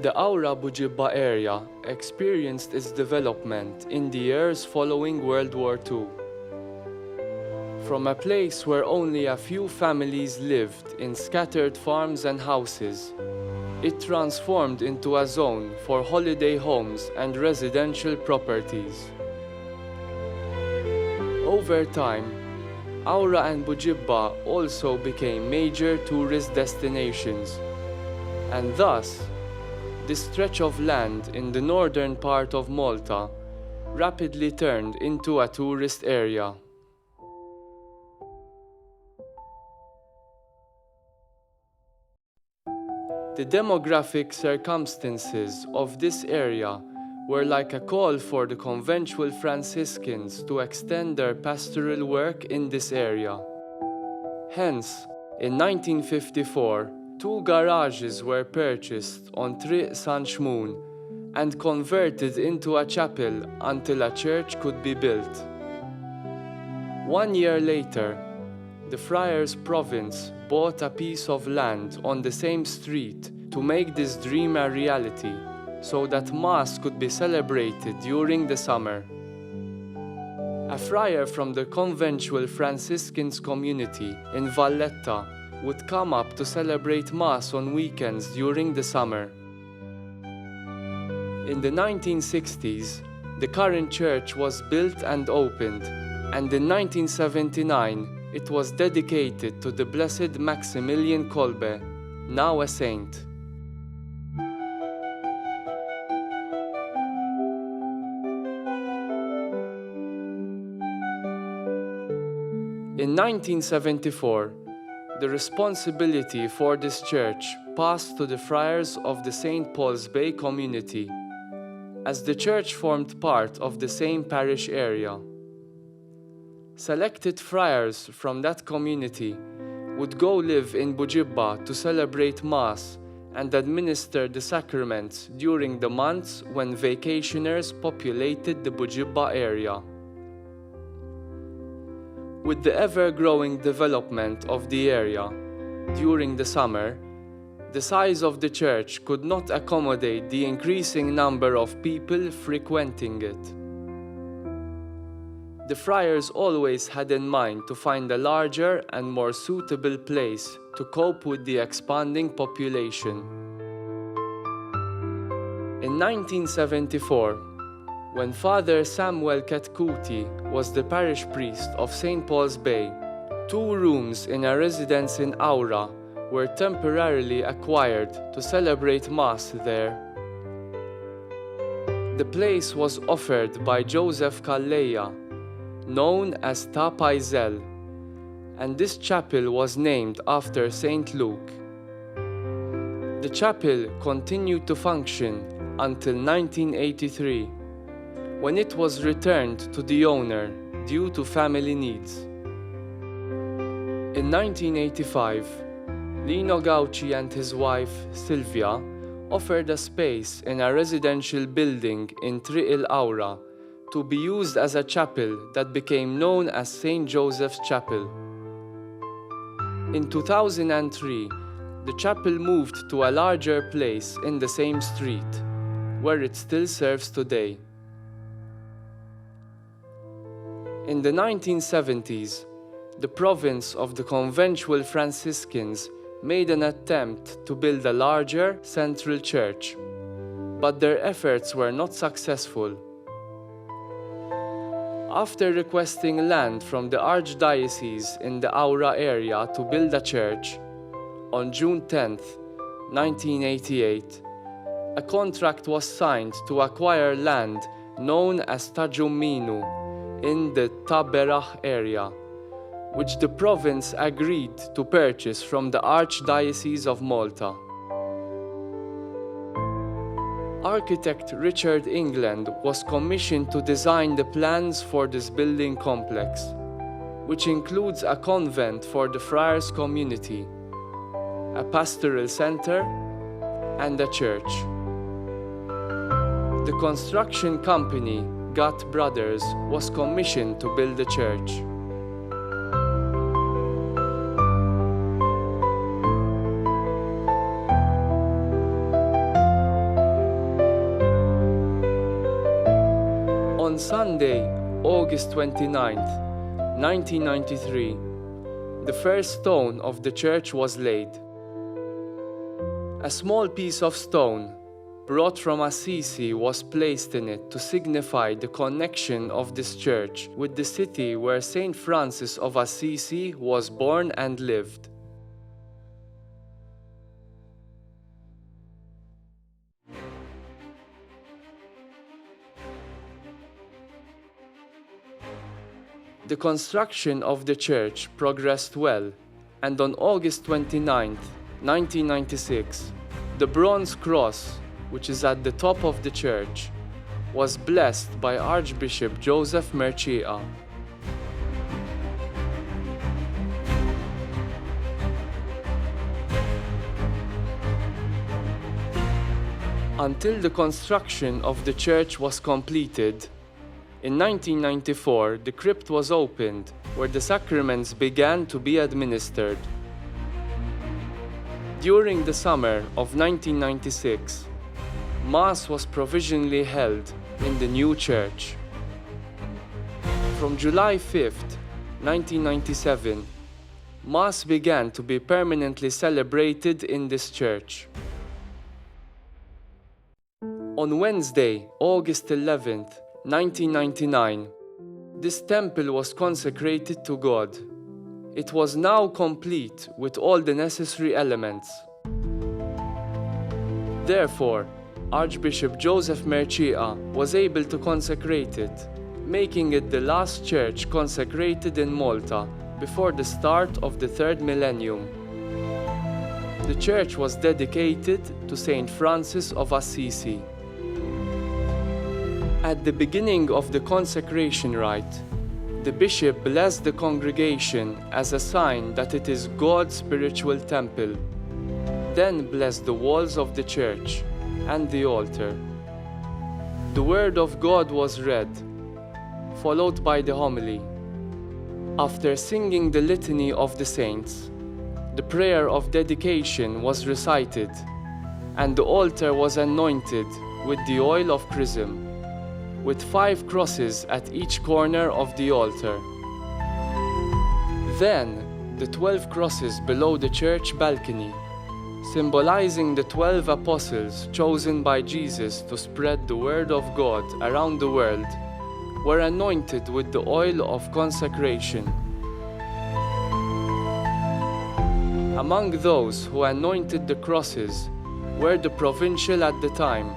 The Qawra Parish area experienced its development in the years following World War II. From a place where only a few families lived in scattered farms and houses, it transformed into a zone for holiday homes and residential properties. Over time, Qawra and Bujibba also became major tourist destinations, and thus, this stretch of land in the northern part of Malta rapidly turned into a tourist area. The demographic circumstances of this area were like a call for the conventual Franciscans to extend their pastoral work in this area. Hence, in 1954, 2 garages were purchased on Triq San Shmoun and converted into a chapel until a church could be built. 1 year later, the Friars Province bought a piece of land on the same street to make this dream a reality, so that Mass could be celebrated during the summer. A friar from the conventual Franciscans community in Valletta would come up to celebrate Mass on weekends during the summer. In the 1960s, the current church was built and opened, and in 1979, it was dedicated to the Blessed Maximilian Kolbe, now a saint. In 1974, the responsibility for this church passed to the friars of the St. Paul's Bay community, as the church formed part of the same parish area. Selected friars from that community would go live in Bujibba to celebrate Mass and administer the sacraments during the months when vacationers populated the Bujibba area. With the ever-growing development of the area, during the summer, the size of the church could not accommodate the increasing number of people frequenting it. The friars always had in mind to find a larger and more suitable place to cope with the expanding population. In 1974, when Father Samuel Ketkuti was the parish priest of St. Paul's Bay, 2 rooms in a residence in Qawra were temporarily acquired to celebrate Mass there. The place was offered by Joseph Kalleya, known as Ta Paizel, and this chapel was named after St. Luke. The chapel continued to function until 1983, when it was returned to the owner due to family needs. In 1985, Lino Gauci and his wife, Silvia, offered a space in a residential building in Triq il-Qawra to be used as a chapel that became known as St. Joseph's Chapel. In 2003, the chapel moved to a larger place in the same street, where it still serves today. In the 1970s, the province of the conventual Franciscans made an attempt to build a larger central church, but their efforts were not successful. After requesting land from the Archdiocese in the Qawra area to build a church, on June 10, 1988, a contract was signed to acquire land known as Tajumminu in the Taberah area, which the province agreed to purchase from the Archdiocese of Malta. Architect Richard England was commissioned to design the plans for this building complex, which includes a convent for the friars community, a pastoral center, and a church. The construction company, Gatt Brothers, was commissioned to build the church. On Sunday, August 29th, 1993, the first stone of the church was laid. A small piece of stone brought from Assisi was placed in it to signify the connection of this church with the city where St Francis of Assisi was born and lived. The construction of the church progressed well, and on August 29, 1996, the bronze cross, which is at the top of the church, was blessed by Archbishop Joseph Mercia. Until the construction of the church was completed, in 1994, the crypt was opened, where the sacraments began to be administered. During the summer of 1996, Mass was provisionally held in the new church. From July 5th, 1997, Mass began to be permanently celebrated in this church. On Wednesday, August 11th, 1999, this temple was consecrated to God. It was now complete with all the necessary elements. Therefore, Archbishop Joseph Mercia was able to consecrate it, making it the last church consecrated in Malta before the start of the third millennium. The church was dedicated to St Francis of Assisi. At the beginning of the consecration rite, the bishop blessed the congregation as a sign that it is God's spiritual temple, then blessed the walls of the church and the altar. The word of God was read, followed by the homily. After singing the litany of the saints, the prayer of dedication was recited, and the altar was anointed with the oil of chrism, with 5 crosses at each corner of the altar. Then, the 12 crosses below the church balcony, symbolizing the 12 apostles chosen by Jesus to spread the word of God around the world, were anointed with the oil of consecration. Among those who anointed the crosses were the provincial at the time,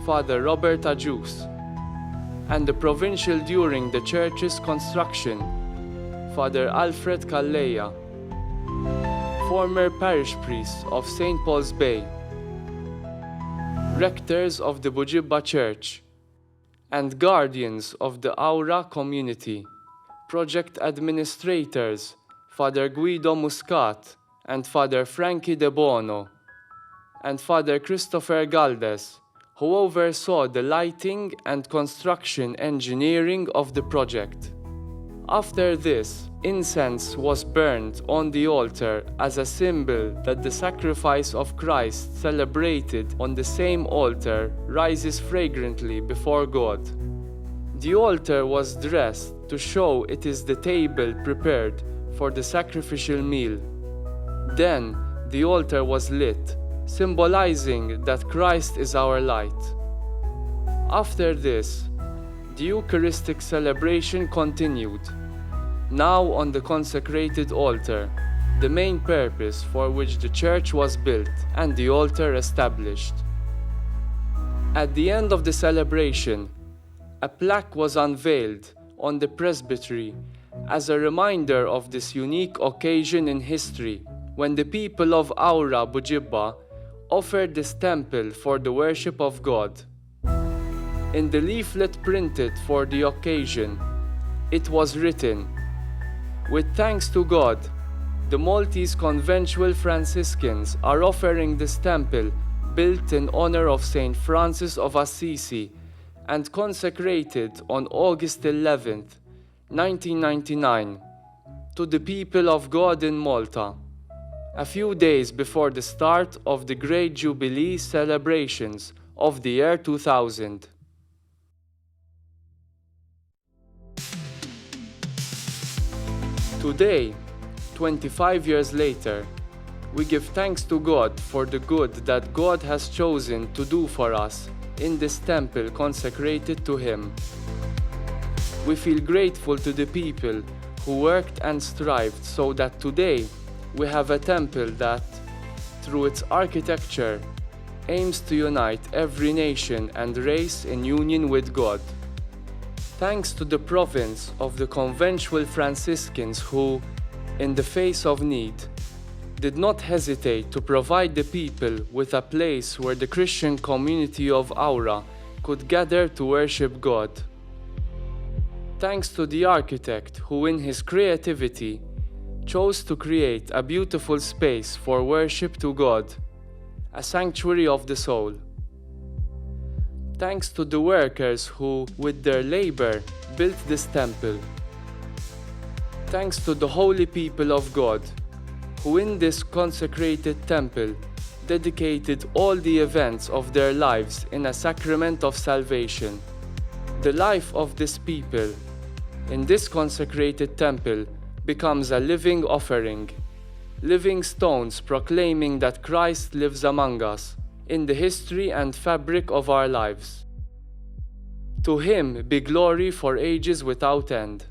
Father Robert Ajus, and the provincial during the church's construction, Father Alfred Calleja, former parish priests of St Paul's Bay, rectors of the Bujibba Church, and guardians of the Qawra community, project administrators, Father Guido Muscat and Father Frankie De Bono, and Father Christopher Galdes, who oversaw the lighting and construction engineering of the project. After this, incense was burned on the altar as a symbol that the sacrifice of Christ celebrated on the same altar rises fragrantly before God. The altar was dressed to show it is the table prepared for the sacrificial meal. Then, the altar was lit, symbolizing that Christ is our light. After this, the Eucharistic celebration continued, now on the consecrated altar, the main purpose for which the church was built and the altar established. At the end of the celebration, a plaque was unveiled on the presbytery as a reminder of this unique occasion in history when the people of Qawra Bujibba offered this temple for the worship of God. In the leaflet printed for the occasion, it was written, "With thanks to God, the Maltese conventual Franciscans are offering this temple built in honor of St Francis of Assisi and consecrated on August 11th, 1999, to the people of God in Malta, a few days before the start of the Great Jubilee celebrations of the year 2000. Today, 25 years later, we give thanks to God for the good that God has chosen to do for us in this temple consecrated to Him. We feel grateful to the people who worked and strived so that today we have a temple that, through its architecture, aims to unite every nation and race in union with God. Thanks to the province of the conventual Franciscans who, in the face of need, did not hesitate to provide the people with a place where the Christian community of Qawra could gather to worship God. Thanks to the architect who, in his creativity, chose to create a beautiful space for worship to God, a sanctuary of the soul. Thanks to the workers who, with their labor, built this temple. Thanks to the holy people of God, who in this consecrated temple dedicated all the events of their lives in a sacrament of salvation. The life of this people, in this consecrated temple, becomes a living offering, living stones proclaiming that Christ lives among us in the history and fabric of our lives. To Him be glory for ages without end.